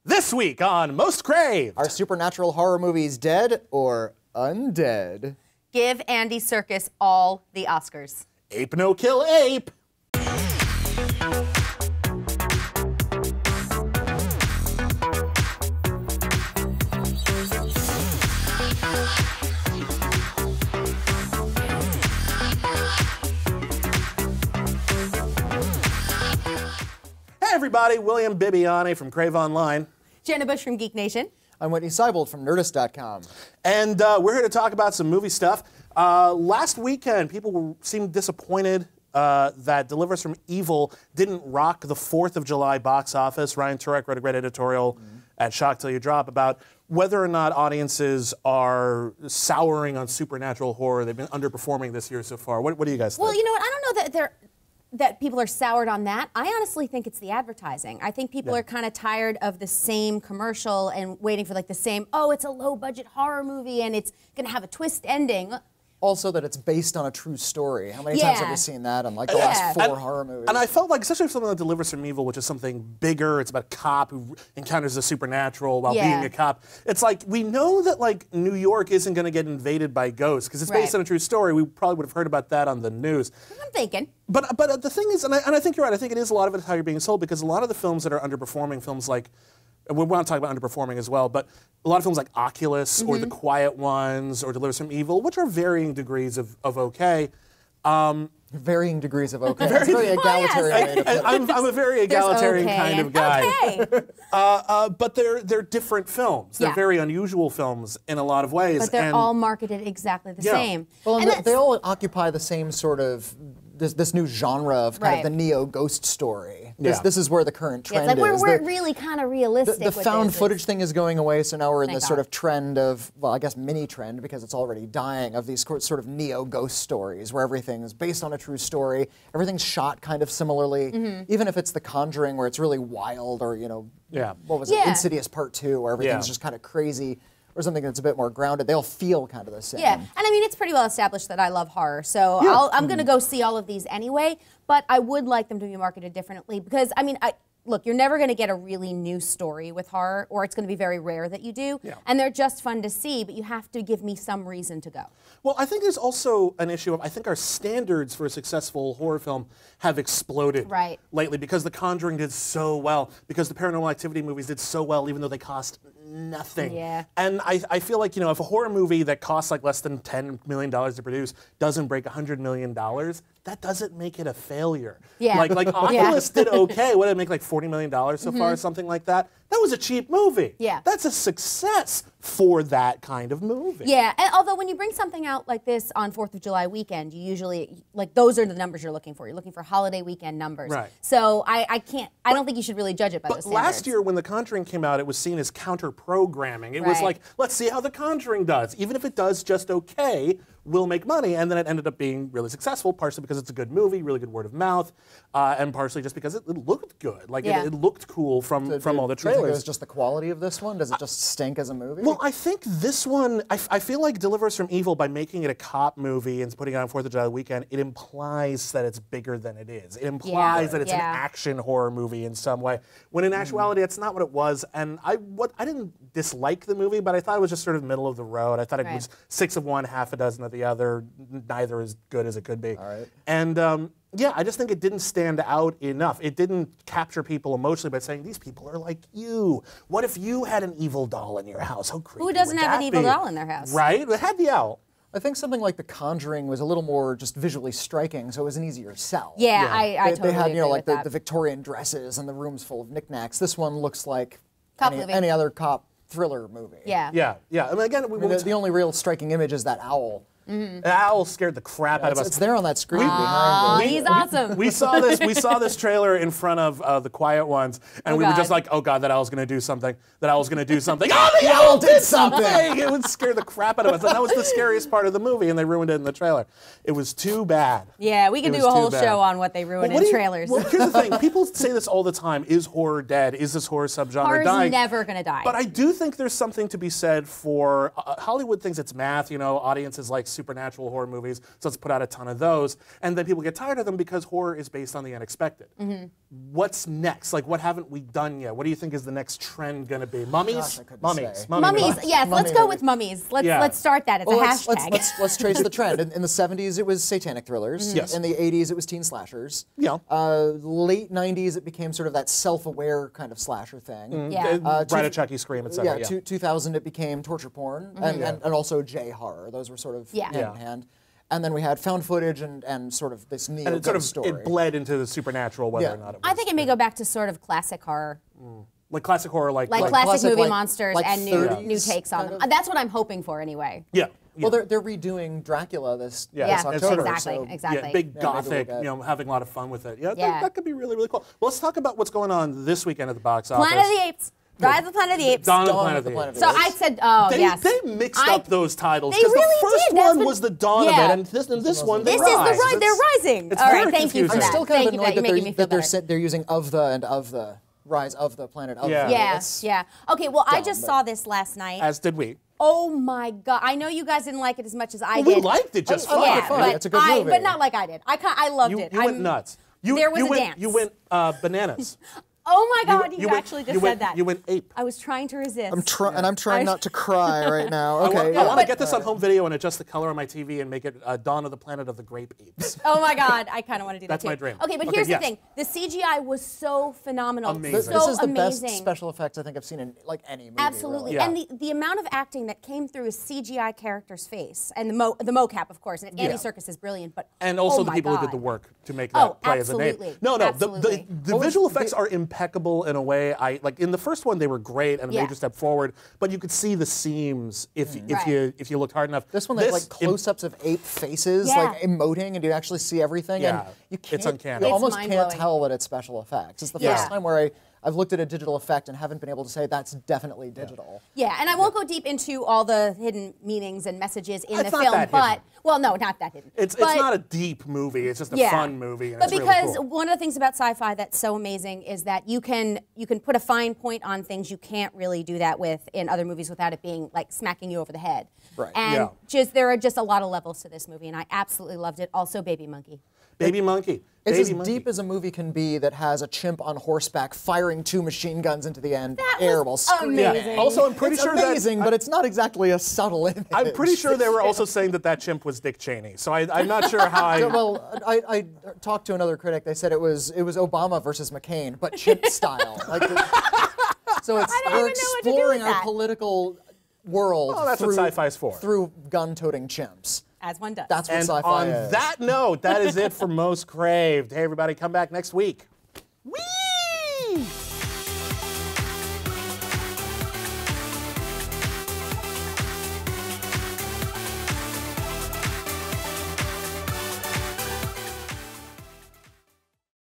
This week on Most Craved. Are supernatural horror movies dead or undead? Give Andy Serkis all the Oscars. Ape no kill ape. Hey everybody, William Bibbiani from Crave Online. Jenna Bush from Geek Nation. I'm Whitney Seibold from Nerdist.com. And we're here to talk about some movie stuff. Last weekend, people seemed disappointed that Deliver Us from Evil didn't rock the 4th of July box office. Ryan Turek wrote a great editorial at Shock Till You Drop about whether or not audiences are souring on supernatural horror. They've been underperforming this year so far. What do you guys think? Well, you know what? I don't know that people are soured on that. I honestly think it's the advertising. I think people are kind of tired of the same commercial and waiting for like the same, oh, it's a low budget horror movie and it's going to have a twist ending. Also that it's based on a true story. How many times have we seen that in like the last 4 horror movies? And I felt like, especially for something like Deliver Us from Evil, which is something bigger, it's about a cop who encounters the supernatural while being a cop. It's like, we know that like New York isn't going to get invaded by ghosts because it's based on a true story. We probably would have heard about that on the news. I'm thinking. But the thing is, and I think you're right, I think it is a lot of it how you're being sold, because a lot of the films that are underperforming, films like, we want to talk about underperforming as well, but a lot of films like Oculus or The Quiet Ones or Deliver Us from Evil, which are varying degrees of okay. Varying degrees of okay. That's very egalitarian way to put it. I'm a very egalitarian kind of guy. Okay. But they're different films. They're very unusual films in a lot of ways. But they're all marketed exactly the same. Well, and they all occupy the same sort of this new genre of kind of the neo-ghost story. This is where the current trend it's like is. We're really kind of realistic The found footage thing is going away, so now we're in this sort of trend of, well, I guess mini trend, because it's already dying, of these sort of neo-ghost stories where everything is based on a true story. Everything's shot kind of similarly, even if it's The Conjuring where it's really wild, or, you know, what was it, Insidious Part 2, where everything's just kind of crazy, or something that's a bit more grounded. They'll feel kind of the same. Yeah, and I mean, it's pretty well established that I love horror, so I'm going to go see all of these anyway, but I would like them to be marketed differently, because, I mean, look, you're never going to get a really new story with horror, or it's going to be very rare that you do, and they're just fun to see, but you have to give me some reason to go. Well, I think there's also an issue of, I think our standards for a successful horror film have exploded lately, because The Conjuring did so well, because the Paranormal Activity movies did so well, even though they cost nothing. Yeah. And I feel like, you know, if a horror movie that costs like less than $10 million to produce doesn't break $100 million, that doesn't make it a failure. Yeah. Like Oculus did okay. What did it make, like $40 million so far, something like that? That was a cheap movie. Yeah. That's a success for that kind of movie. Yeah, and although when you bring something out like this on 4th of July weekend, you usually, like, those are the numbers you're looking for. You're looking for holiday weekend numbers. Right. So I don't think you should really judge it by those standards. Last year when The Conjuring came out, it was seen as counter-programming. It was like, let's see how The Conjuring does. Even if it does just okay, we'll make money. And then it ended up being really successful, partially because it's a good movie, really good word of mouth, and partially just because it looked good. Like, it looked cool from all the trailers. Do you think it was just the quality of this one? Does it just stink as a movie? Well, I think this one, I feel like Deliver Us from Evil, by making it a cop movie and putting it on 4th of July weekend, it implies that it's bigger than it is. It implies that it's an action horror movie in some way, when in actuality, it's not what it was. And I didn't dislike the movie, but I thought it was just sort of middle of the road. I thought it was 6 of one, half a dozen of the other, neither as good as it could be. All right. And yeah, I just think it didn't stand out enough. It didn't capture people emotionally by saying, these people are like you. What if you had an evil doll in your house? How creepy Who doesn't would have an that evil be? doll in their house? Right? It had the owl. I think something like The Conjuring was a little more just visually striking, so it was an easier sell. Yeah, I totally They had, you know, agree like with the Victorian dresses and the rooms full of knickknacks. This one looks like movie. any other cop thriller movie. Yeah. Yeah, yeah. I mean, again, the only real striking image is that owl. The owl scared the crap out of us. It's there on that screen behind He's awesome. We saw this trailer in front of The Quiet Ones, and we were just like, oh God, that owl's going to do something. That owl's going to do something. Oh, the owl did something! It would scare the crap out of us. And that was the scariest part of the movie, and they ruined it in the trailer. It was too bad. Yeah, we could do a whole show on what they ruined in trailers. Well, here's the thing. People say this all the time. Is horror dead? Is this horror subgenre Horror's dying? never going to die. But I do think there's something to be said for, Hollywood thinks it's math. You know, audiences like supernatural horror movies, so let's put out a ton of those. And then people get tired of them because horror is based on the unexpected. What's next? Like, what haven't we done yet? What do you think is the next trend going to be? Mummies? Mummies. Mummies. Yes, let's go with mummies. Let's start that as a hashtag. Let's trace the trend. In the 70s, it was satanic thrillers. Yes. In the 80s, it was teen slashers. Yeah. Late 90s, it became sort of that self-aware kind of slasher thing. Bride of Chucky, Scream, etc. Yeah, 2000 it became torture porn and also J-horror. Those were sort of hand in hand. And then we had found footage and sort of this neo-ghost story. It bled into the supernatural, whether or not it was. I think it may go back to sort of classic horror. Like classic horror, like classic movie like monsters and new takes on them. That's what I'm hoping for anyway. Yeah. Well, they're redoing Dracula this October. Exactly. Yeah, big gothic, having a lot of fun with it. Yeah, that could be really, really cool. Well, let's talk about what's going on this weekend at the box office. Planet of the Apes. Rise of the Planet of the Apes. Dawn of the Planet of the Apes. So I said, yes. They mixed up those titles. They really the first did. one was the Dawn of it, and this one, they This rise. is the They're rising. It's all right, very thank you for confusing. that. I'm still kind of that annoyed they're they're using of the Rise of the Planet of the. Yeah. Okay, well, I just saw this last night. As did we. Oh my God! I know you guys didn't like it as much as I did. We liked it just fine. Yeah, but it's a good movie. but not like I did. I loved it. You went nuts. There was a dance. You went bananas. Oh my God! You actually just said that. You went ape. I was trying to resist. I'm trying not to cry right now. Okay. I want to get this on home video and adjust the color on my TV and make it Dawn of the Planet of the Grape Apes. Oh my God! I kind of want to do that That's too. my dream. Okay, but here's the thing: the CGI was so phenomenal. Amazing. This is the amazing. best special effects I think I've seen in like any movie. Absolutely, Really. and the amount of acting that came through a CGI character's face and the mocap, of course, and Andy Serkis is brilliant, but and also the people who did the work to make that play as a name. No, absolutely. The visual effects are impeccable in a way. Like in the first one, they were great and a major step forward, but you could see the seams if you looked hard enough. This one, they have like close-ups of ape faces, like emoting, and you actually see everything. Yeah, and you can't, it's uncanny. You almost mind-blowing. can't tell that it's special effects. It's the first time where I've looked at a digital effect and haven't been able to say that's definitely digital. Yeah, and I won't go deep into all the hidden meanings and messages in It's the not film, that but hidden. well, no, not that hidden. It's not a deep movie. It's just a fun movie, and but it's because really cool. one of the things about sci-fi that's so amazing is that you can put a fine point on things you can't really do that with in other movies without it being like smacking you over the head. Right. And there are just a lot of levels to this movie, and I absolutely loved it. Also, Baby Monkey. Baby Monkey. It's as deep as a movie can be that has a chimp on horseback firing 2 machine guns into the end air while screaming. amazing. Also, I'm pretty sure amazing, but it's not exactly a subtle image. I'm pretty sure they were also saying that chimp was Dick Cheney. So I'm not sure how I. Well, I talked to another critic. They said it was Obama versus McCain, but chimp style. So we're exploring our political world. Oh, that's what sci-fi's for. Through gun-toting chimps. As one does. That's what And sci-fi on is. that note, that is it for Most Craved. Hey, everybody, come back next week. Whee!